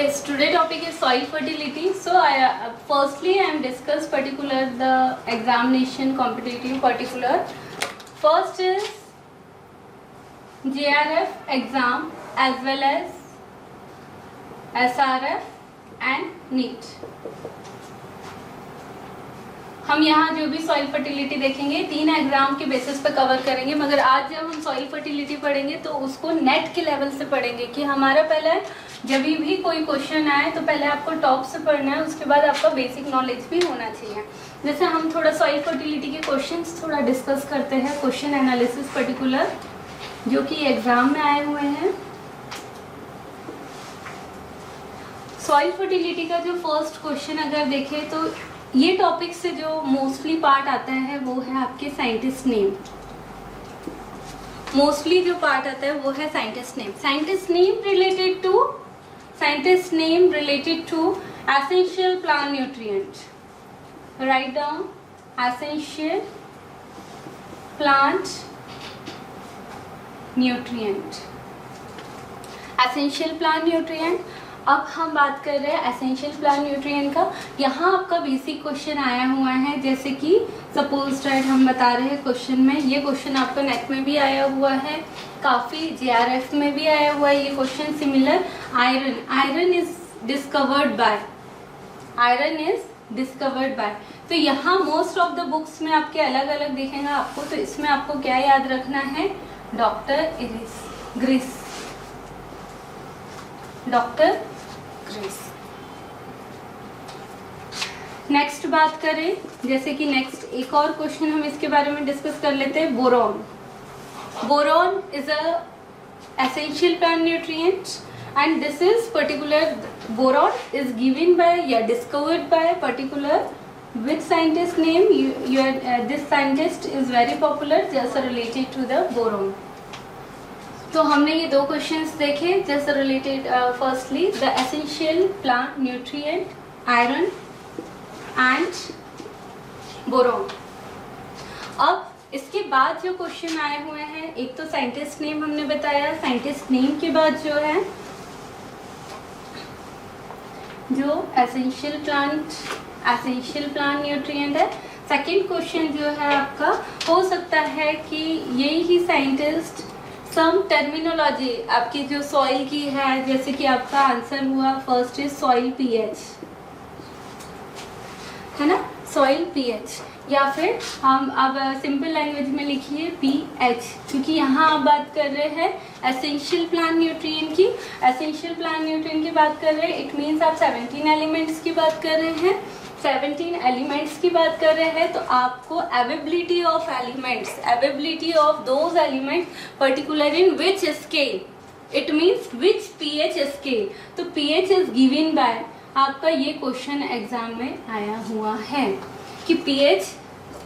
Yes, today topic is soil fertility. So firstly I am discuss particular the examination competitive particular. First is JRF exam as well as SRF and NEET. हम यहाँ जो भी soil fertility देखेंगे 3 exam के basis पे cover करेंगे, मगर आज जब हम सॉइल फर्टिलिटी पढ़ेंगे तो उसको नेट के लेवल से पढ़ेंगे कि हमारा पहले जब भी कोई क्वेश्चन आए तो पहले आपको टॉप से पढ़ना है, उसके बाद आपका बेसिक नॉलेज भी होना चाहिए। जैसे हम थोड़ा सॉइल फर्टिलिटी के क्वेश्चंस थोड़ा डिस्कस करते हैं, क्वेश्चन एनालिसिस पर्टिकुलर जो कि एग्जाम में आए हुए हैं। सॉइल फर्टिलिटी का जो फर्स्ट क्वेश्चन अगर देखें तो ये टॉपिक से जो मोस्टली पार्ट आता है वो है आपके साइंटिस्ट नेम। मोस्टली जो पार्ट आता है वो है scientist name. Scientist name related to essential plant nutrient. Write down essential plant nutrient. Essential plant nutrient. अब हम बात कर रहे हैं एसेंशियल प्लांट न्यूट्रिएंट का। यहाँ आपका बेसिक क्वेश्चन आया हुआ है, जैसे कि सपोज दैट हम बता रहे हैं क्वेश्चन में, ये क्वेश्चन आपका नेट में भी आया हुआ है, काफ़ी JRF में भी आया हुआ है ये question similar. Iron is discovered by. तो यहाँ मोस्ट ऑफ द बुक्स में आपके अलग अलग दिखेगा आपको, तो इसमें आपको क्या याद रखना है, डॉक्टर ग्रिस। नेक्स्ट बात करें, जैसे कि नेक्स्ट एक और क्वेश्चन हम इसके बारे में डिस्कस कर लेते हैं, boron is a essential plant nutrient and this is particular boron is given by या discovered by particular which scientist name, this scientist is very popular just related to the boron. तो हमने ये 2 questions देखे जैसे related, firstly the essential plant nutrient iron and boron. अब इसके बाद जो क्वेश्चन आए हुए हैं, एक तो साइंटिस्ट नेम हमने बताया, साइंटिस्ट नेम के बाद जो है जो एसेंशियल प्लांट न्यूट्रिएंट है। सेकंड क्वेश्चन जो है आपका हो सकता है कि यही ही साइंटिस्ट सम टर्मिनोलॉजी आपकी जो सॉइल की है, जैसे कि आपका आंसर हुआ फर्स्ट इज सॉइल पीएच, है ना, सॉइल पीएच, या फिर हम अब सिंपल लैंग्वेज में लिखिए पीएच, क्योंकि यहाँ आप बात कर रहे हैं एसेंशियल प्लांट न्यूट्रिएंट की। एसेंशियल प्लांट न्यूट्रिएंट की बात कर रहे हैं, इट मीन्स आप 17 एलिमेंट्स की बात कर रहे हैं। 17 एलिमेंट्स की बात कर रहे हैं तो आपको availability of those elements particular in which scale, it means which pH scale. तो पीएच इज गिवन बाय, आपका ये क्वेश्चन एग्जाम में आया हुआ है कि pH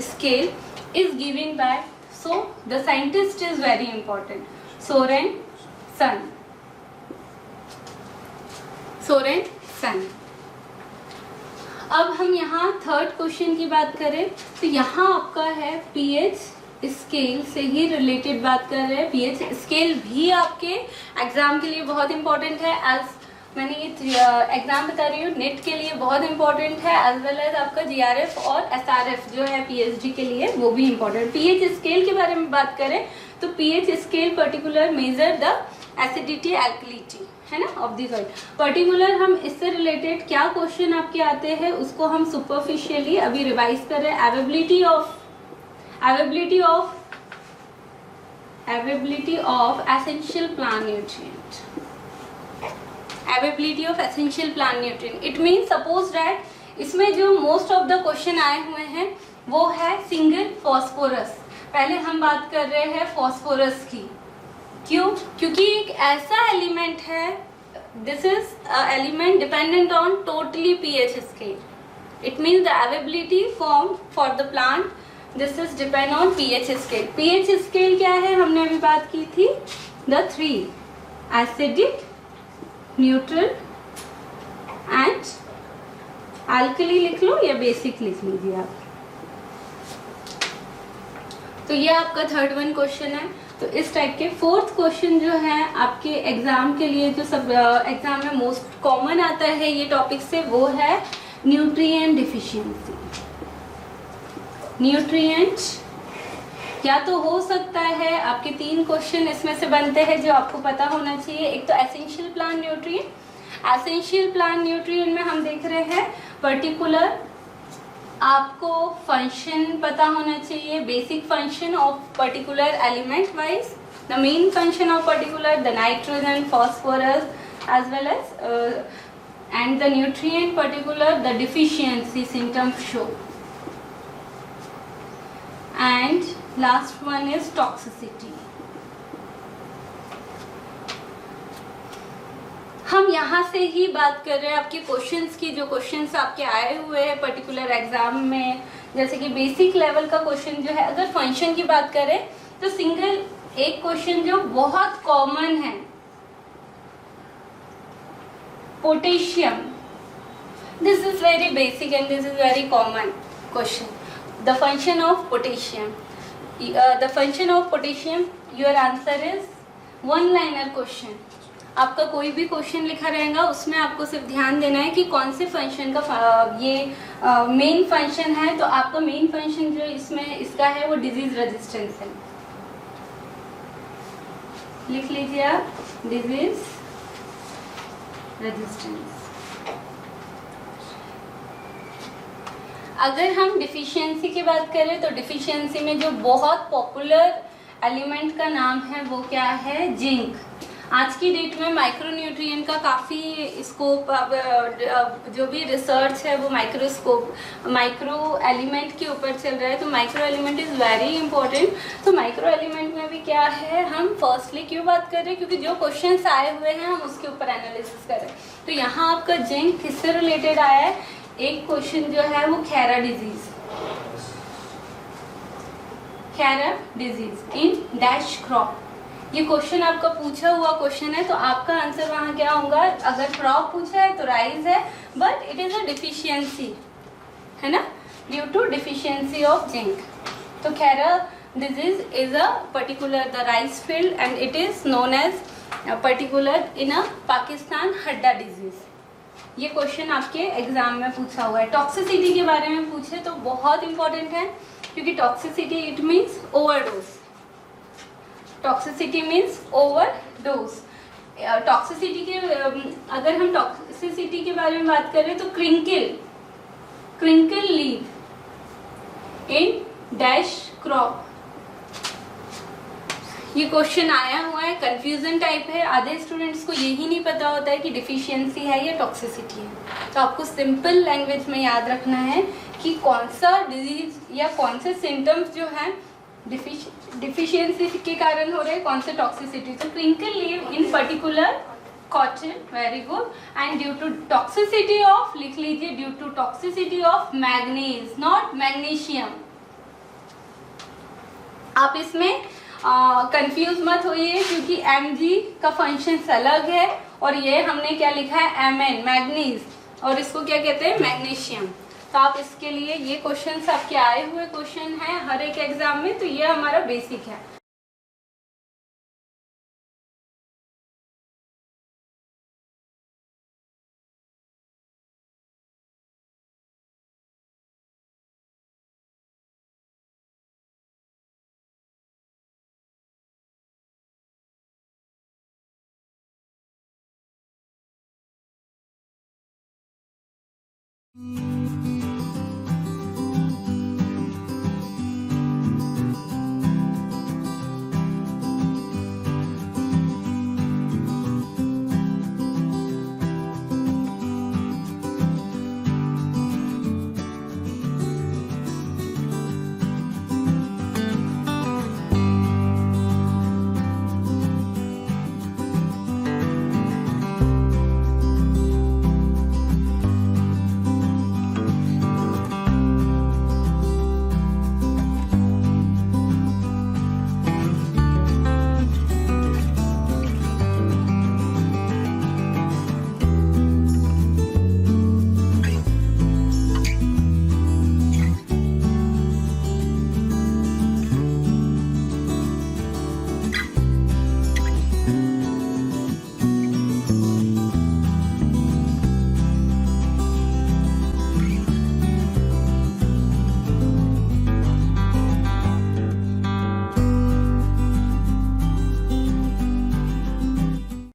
scale is given bye, so the scientist is very important, Sorensen. अब हम यहाँ थर्ड क्वेश्चन की बात करें तो यहाँ आपका है पीएच स्केल से ही रिलेटेड बात कर रहे हैं। पीएच स्केल भी आपके एग्जाम के लिए बहुत इंपॉर्टेंट है, एज मैंने ये एग्जाम बता रही हूँ, नेट के लिए बहुत इंपॉर्टेंट है, एज वेल एज आपका JRF और SRF जो है PhD के लिए वो भी इंपॉर्टेंट। पीएच स्केल के बारे में बात करें तो pH scale particular measure the acidity alkalinity, है ना, ऑफ द सॉइल। पर्टिकुलर हम इससे रिलेटेड क्या क्वेश्चन आपके आते हैं उसको हम सुपरफिशियली अभी रिवाइज कर रहे हैं। Availability of essential plant nutrient. It means suppose that इसमें जो मोस्ट ऑफ द क्वेश्चन आए हुए हैं वो है सिंगल फॉस्फोरस। पहले हम बात कर रहे हैं फॉस्फोरस की, क्यों, क्योंकि एक ऐसा एलिमेंट है, this is element dependent on totally pH scale, it means the availability for the plant, this is depend on pH scale. PH scale क्या है, हमने अभी बात की थी the 3 acidic, neutral and alkali लिख लो या बेसिक लिख लीजिए आप। तो ये आपका थर्ड वन क्वेश्चन है। तो इस टाइप के 4th क्वेश्चन जो है आपके एग्जाम के लिए, जो सब एग्जाम में मोस्ट कॉमन आता है ये टॉपिक से, वो है न्यूट्रिएंट डिफिशियंसी। न्यूट्रिएंट या तो हो सकता है आपके 3 क्वेश्चन इसमें से बनते हैं जो आपको पता होना चाहिए। एक तो essential plant nutrient. Essential plant nutrient में हम देख रहे हैं पर्टिकुलर आपको फंक्शन पता होना चाहिए, basic function of particular element wise, the main function of particular, the nitrogen, phosphorus as well as and the nutrient particular the deficiency symptoms show, and last one is toxicity। हम यहाँ से ही बात कर रहे हैं आपके क्वेश्चंस की, जो क्वेश्चंस आपके आए हुए हैं पर्टिकुलर एग्जाम में, जैसे कि बेसिक लेवल का क्वेश्चन जो है, अगर फंक्शन की बात करें तो सिंगल एक क्वेश्चन जो बहुत कॉमन है, potassium, this is very basic and this is very common question, the function of potassium, the function of potassium, your answer is one liner question। आपका कोई भी क्वेश्चन लिखा रहेगा उसमें आपको सिर्फ ध्यान देना है कि कौन से फंक्शन का ये मेन फंक्शन है। तो आपका मेन फंक्शन जो इसमें इसका है वो डिजीज रेजिस्टेंस है, लिख लीजिए आप, डिजीज रेजिस्टेंस। अगर हम डिफिशियंसी की बात करें तो डिफिशियंसी में जो बहुत पॉपुलर एलिमेंट का नाम है वो क्या है, जिंक। आज की डेट में माइक्रोन्यूट्रिएंट का काफ़ी स्कोप, जो भी रिसर्च है वो माइक्रो एलिमेंट के ऊपर चल रहा है। तो micro element is very important. तो माइक्रो एलिमेंट में भी क्या है, हम फर्स्टली क्यों बात कर रहे हैं, क्योंकि जो क्वेश्चंस आए हुए हैं हम उसके ऊपर एनालिसिस कर रहे हैं। तो यहाँ आपका जिंक किससे रिलेटेड आया है, एक क्वेश्चन जो है वो Khaira disease, Khaira disease in dash crop, ये क्वेश्चन आपका पूछा हुआ क्वेश्चन है। तो आपका आंसर वहाँ क्या होगा, अगर क्रॉप पूछा है तो राइस है, but it is a deficiency, है ना, due to deficiency of zinc. तो Khaira disease is a particular the rice field and it is known as particular in a Pakistan हड्डा डिजीज। ये क्वेश्चन आपके एग्जाम में पूछा हुआ है। टॉक्सिसिटी के बारे में पूछे तो बहुत इंपॉर्टेंट है, क्योंकि toxicity it means overdose. Toxicity means overdose. Toxicity के अगर हम टॉक्सिसिटी के बारे में बात करें तो crinkle leave in dash crop, ये क्वेश्चन आया हुआ है, कंफ्यूजन टाइप है। आधे स्टूडेंट्स को यही नहीं पता होता है कि डिफिशियंसी है या टॉक्सिसिटी है। तो आपको सिंपल लैंग्वेज में याद रखना है कि कौन सा डिजीज या कौन से सिम्टम्स जो हैं डिफिशियंसी के कारण हो रहे हैं, कौन से टॉक्सिसिटी। तो crinkle leave in particular cotton, very good. And due to toxicity of, लिख लीजिए, due to toxicity of manganese, not magnesium. आप इसमें कंफ्यूज मत होइए, क्योंकि Mg का फंक्शन अलग है और ये हमने क्या लिखा है, Mn, मैग्नीज, और इसको क्या कहते हैं, मैग्नीशियम। तो आप इसके लिए ये क्वेश्चंस आपके आए हुए क्वेश्चन हैं हर एक एग्जाम में, तो ये हमारा बेसिक है। Mm-hmm.